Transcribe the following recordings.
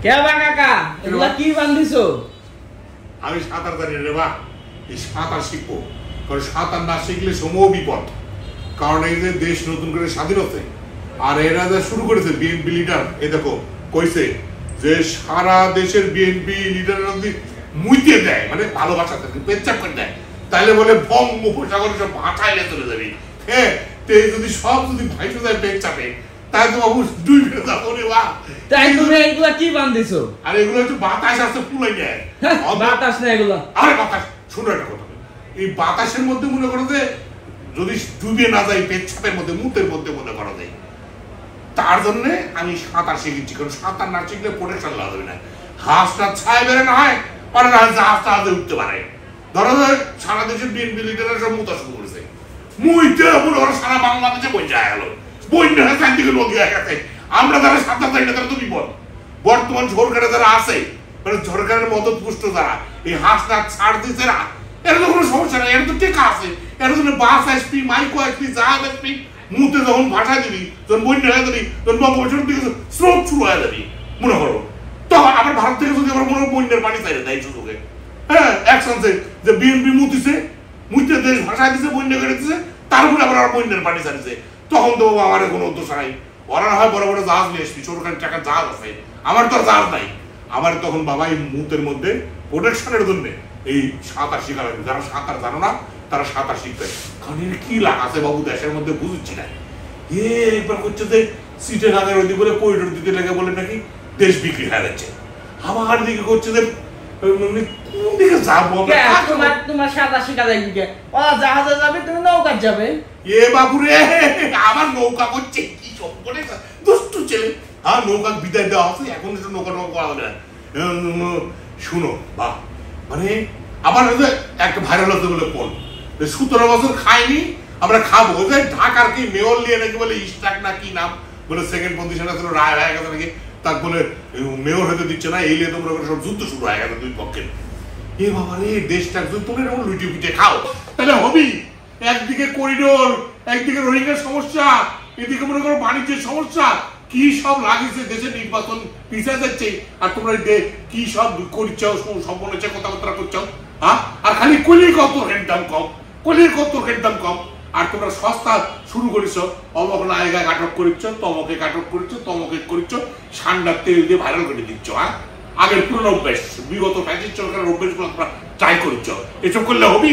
কে বা কাকা এগুলা কি বান্ধিছো? আমি সাঁতার জানি রে বা, এই সাঁতার শিখবো, কারণ সাঁতার না শিখলে সমূহ বিপদ। কারণ এই যে দেশ নতুন করে স্বাধীন হচ্ছে, আর এরা যা শুরু করেছে বিএনপি লিডার, এ দেখো কইছে যে সারা দেশের বিএনপি লিডাররা যদি মুইতে দেয়, মানে ভালোবাসাতে পেচ্ছাপ করে দেয়, তাহলে বলে বঙ্গোপসাগরে সব ভাটাইলে চলে যাবে। হ্যাঁ, তো যদি সব যদি ভাইসে যায় পেচ্ছাপে, তাই তো বাবু দুই ফেলে যাবো রে বা। তাই তুমি এগুলা কি বান্ধিছো? আর এগুলো একটু বাতাস আছে পুলাই যায়। বাতাস না এগুলা। আরে বাতাস, শোনো একটা কথা, এই বাতাসের মধ্যে মনে করো যে যদি ডুবে না যায় পেচ্ছাপের মধ্যে, মুতের মধ্যে মনে করা যায়, তার জন্য আমি সাঁতার শিখেছি। কারণ সাঁতার না শিখলে প্রোটেকশন লাগবে না, হাঁসটা ছায় বেড়ে না হয়, আর না জাহাজটা হাতে উঠতে পারে। ধরো সারা দেশের বিএনপি লিডাররা সব মুতা শুরু করেছে, মুইতে মনে করো সারা বাংলাদেশে বইয়া গেল, বন্যা হয়ে চারদিকে নদী হয়ে গেছে। আমরা যারা সাঁতার জানি না তারা তো বিপদ। বর্তমান সরকারে যারা আছে, মানে সরকারের মদত পুষ্ট যারা এই হাঁসটা ছাড় দিচ্ছে না, এর তো কোনো সমস্যা নেই, এর তো টেকা আছে। এর জন্য বাস আসবি, মাইকো আসবি, জাহাজ আসবি, মুতে যখন ভাষা দিবি, যখন বন্যা হয়ে যাবি, তখন বঙ্গোপসাগর দিকে স্রোত শুরু হয়ে যাবি মনে করো, তখন আবার ভারত থেকে যদি আবার মনে করো বন্যার পানি চাইলে দেয় সুযোগে। হ্যাঁ, একসাথে যে বিএনপি মুতিছে, মুইতে দেশ ভাষায় দিছে, বন্যা করে দিচ্ছে, তারপরে আবার বন্যার পানি চাইছে, তখন তো আমার কোনো উদ্দেশ্য নাই। ওরা না হয় বড় বড় জাহাজ নিয়ে আসবি, সরকারি টাকার জাহাজ আছে, আমার তো জাহাজ নাই। আমার তখন বাবা এই মুতের মধ্যে প্রোটেকশনের জন্য এই সাঁতার শিখা লাগবে। যারা সাঁতার জানো না তারা সাঁতার শিখবে। কারণ এর কি লাভ আছে বাবু দেশের মধ্যে বুঝছি না। একবার করছে যে সিটে নাগের ওই দিকে বলে করিডোর দিতে লেগে বলে নাকি দেশ বিক্রি হয়ে যাচ্ছে। আমার দিকে করছে যে কোন দিকে যাবো তোমার সাঁতার শিখা যায় কি? ওরা জাহাজে যাবে, তুমি নৌকা যাবে। এ বাবু রে, আমার নৌকা করছে কি সব করে দুষ্টু ছেলে। হ্যাঁ, নৌকা বিদায় দেওয়া আছে, এখন একটু নৌকা নৌকা করা হবে না। শুনো বা, মানে আমার একটা ভাইরাল হতে বলে কোন 17 বছর খাইনি, আমরা খাবো। ঢাকার কি মেয়র নিয়ে নাকি বলে ইস্টাক না কি নাম বলে, সেকেন্ড পজিশন আছে, রায় হয়ে গেছে নাকি, তার বলে মেয়র হতে দিচ্ছে না, এই নিয়ে তোমরা সব যুদ্ধ শুরু হয়ে গেছে দুই পক্ষের। এ বাবা রে, দেশটা তোমরা এরকম লুটি পিঠে খাও তাহলে হবি। একদিকে করিডোর, একদিকে রোহিঙ্গার সমস্যা, এদিকে মনে করো বাণিজ্যের সমস্যা, কি সব লাগিয়েছে, দেশের নির্বাচন পিছিয়ে যাচ্ছে, আর তোমরা কি সব করছো, সম্পূর্ণ কথাবার্তা করছো। হ্যাঁ, আর খালি কলির কত দাম কম, কলির কত দাম কম, আর তোমরা সস্তা শুরু করেছ, অমক নায়িকায় আটক করেছ, তমকে আটক করেছ, তমকে করেছ, ঠান্ডার তেল দিয়ে ভাইরাল করে দিচ্ছ। হ্যাঁ, আগের পুরনো অভ্যেস, বিগত ফ্যাসিস্ট সরকারের অভ্যেসগুলো তোমরা ট্রাই করছ। এসব করলে হবি?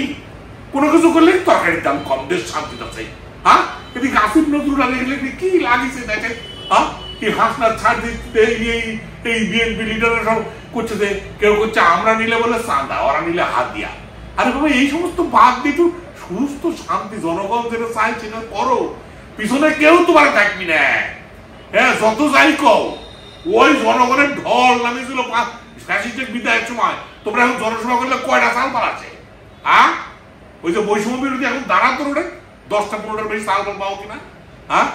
কোনো কিছু করলে তরকারির দাম কম, দেশ শান্তি আছে। হ্যাঁ, এদিকে আসিফ নজরুল আলী কি লাগিয়েছে দেখেন। হ্যাঁ, এই হাসনা ছাড় দিতে এই বিএনপি লিডাররা সব করছে যে কেউ করছে আমরা নিলে বলে চাঁদা, ওরা নিলে হাত দিয়া। আরে বাবা, এই সমস্ত বাদ দিয়ে একটু সুস্থ শান্তি জনগণ যেটা চাইছে না করো, পিছনে কেউ তোমার থাকবি না। হ্যাঁ, যত যাই কও, ওই জনগণের ঢল নামিয়েছিল ফ্যাসিস্টের বিদায়ের সময়, তোমরা এখন জনসভা করলে কয়টা সাল পালাচ্ছে? হ্যাঁ, ওই যে বৈষম্য বিরোধী এখন দাঁড়াতো ওটা 10টা 15টার বেশি সাল পাও কিনা? হ্যাঁ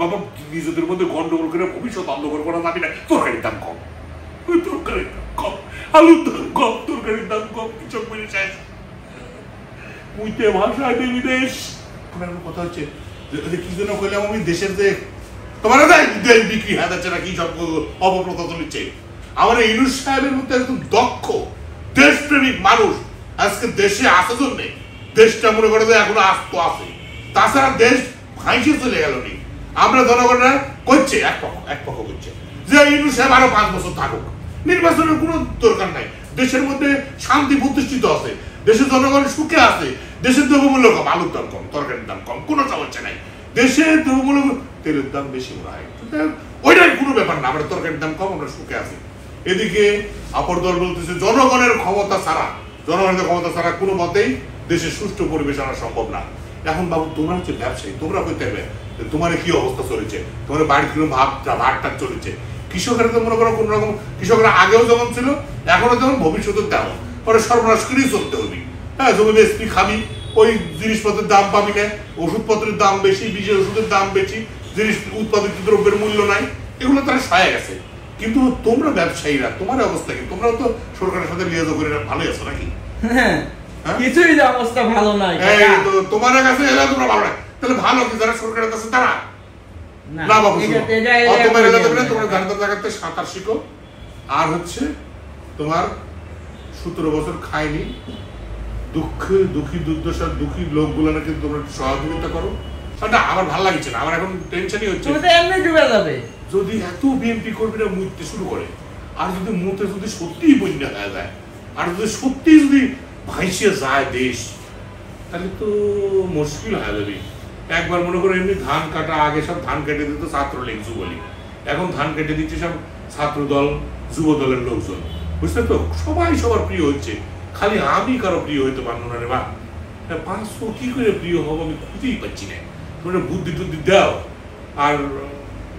বাবা, নিজেদের মধ্যে গন্ডগোল করে ভবিষ্যৎ অন্ধকার করা যাবে না। তরকারির দাম কম, তরকারির দাম কম, আলুর দাম কম, তরকারির দাম কম, কিছু মিলে শেষ। মুইতে ভাষায় দেবী দেশ। কথা হচ্ছে কি জন্য কইলাম আমি, দেশের যে তোমার দেশ বিক্রি হয়ে যাচ্ছে না, কি সব অপপ্রথা চলছে। আমার ইউনুস সাহেবের মধ্যে একদম দক্ষ দেশপ্রেমিক মানুষ আজকে দেশে আসে জন্যে দেশটা মনে করে যে এখনো আস্ত আছে, তাছাড়া দেশ ভাইসে চলে গেল নি। আমরা জনগণরা করছে এক পক্ষ করছে যে ইউনুস সাহেব আরো 5 বছর থাকুক, নির্বাচনের কোনো দরকার নাই, দেশের মধ্যে শান্তি প্রতিষ্ঠিত আছে, দেশের জনগণ সুখে আছে, দেশের দ্রব্যমূল্য কম, আলুর দাম কম, তরকারির দাম কম, কোনো সমস্যা নাই। দেশের দ্রব্যমূল্য, তেলের দাম বেশি মনে হয়, ওইটাই কোনো ব্যাপার না, আমরা তরকারির দাম কম, আমরা সুখে আছি। এদিকে অপর দল বলতেছে জনগণের ক্ষমতা ছাড়া কোনো মতেই দেশের সুষ্ঠু পরিবেশ আনা সম্ভব না। এখন বাবু, তোমরা হচ্ছে ব্যবসায়ী, তোমরা বলতে হবে তোমার কি অবস্থা চলেছে, তোমার বাড়ির কিরকম ভাগটা চলেছে। কৃষকের তো মনে করো কোন রকম, কৃষকরা আগেও যেমন ছিল এখনো যেমন ভবিষ্যতের তেমন, পরে সর্বনাশ করেই চলতে হবে। হ্যাঁ, জমি বেশি খাবি, ওই জিনিসপত্রের দাম পাবি না, ওষুধপত্রের দাম বেশি, বিশেষ ওষুধের দাম বেশি, জিনিস উৎপাদিত দ্রব্যের মূল্য নাই, এগুলো তারা সহায় গেছে। কিন্তু তোমরা ব্যবসায়ীরা, তোমার অবস্থা কি? তোমরাও তো সরকারের সাথে লিয়াজো করে ভালোই আছো নাকি? কিছুই অবস্থা ভালো নাই। তোমার কাছে এলে তোমরা ভালো নাই, তাহলে ভালো কি যারা সরকারের কাছে তারা না বাবু। তোমরা জানতে জায়গাতে সাঁতার শিখো, আর হচ্ছে তোমার 17 বছর খায়নি, দুঃখী দুর্দশার দুঃখী লোকগুলো নাকি তোমরা সহযোগিতা করো। না আমার ভালো লাগছে না, আমার এখন টেনশনই হচ্ছে। তুমি তো এমনি ডুবে যাবে যদি এত বিএনপি কর্মীরা মুততে শুরু করে, আর যদি মুতে যদি সত্যিই বন্যা হয়ে যায়, আর যদি সত্যি যদি ভাইসে যায় দেশ, তাহলে তো মুশকিল হয়ে যাবে। একবার মনে করো এমনি ধান কাটা, আগে সব ধান কেটে দিত ছাত্রলীগ যুবলীগ, এখন ধান কেটে দিচ্ছে সব ছাত্র দল যুব দলের লোকজন, বুঝলে তো? সবাই সবার প্রিয় হচ্ছে, খালি আমি কারো প্রিয় হইতে পারবো না রে বা। 500 কি করে প্রিয় হবো আমি খুঁজেই পাচ্ছি না। তোমরা বুদ্ধি টুদ্ধি দাও। আর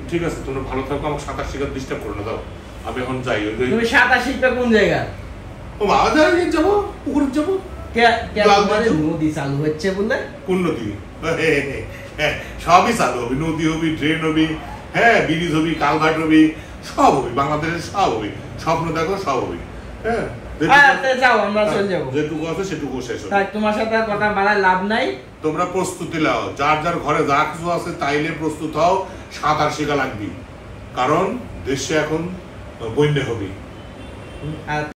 ঠিক আছে, তোমরা ভালো থাকো, আমাকে সাঁতার শেখার ডিস্টার্ব করো না, দাও। আমি এখন যাই। তুমি সাঁতার শিখবে কোন জায়গা? ও বাবা, যাই যাবো, পুকুরে যাবো। নদী চালু হচ্ছে বলে? কোন নদী? সবই চালু হবে, নদী হবি, ড্রেন হবি, হ্যাঁ, ব্রিজ হবি, কালভার্ট হবি, সব হবি, বাংলাদেশের সব হবি। স্বপ্ন দেখো, সব হবি। হ্যাঁ, যাও, আমরা চলে যাবো। যেটুকু আছে সেটুকু শেষ হবে। তোমার সাথে কথা বাড়ায় লাভ নাই। তোমরা প্রস্তুতি নাও, যার যার ঘরে যা কিছু আছে তাইলে প্রস্তুত হও। সাঁতার শেখা লাগবে, কারণ দেশে এখন বন্যা হবে।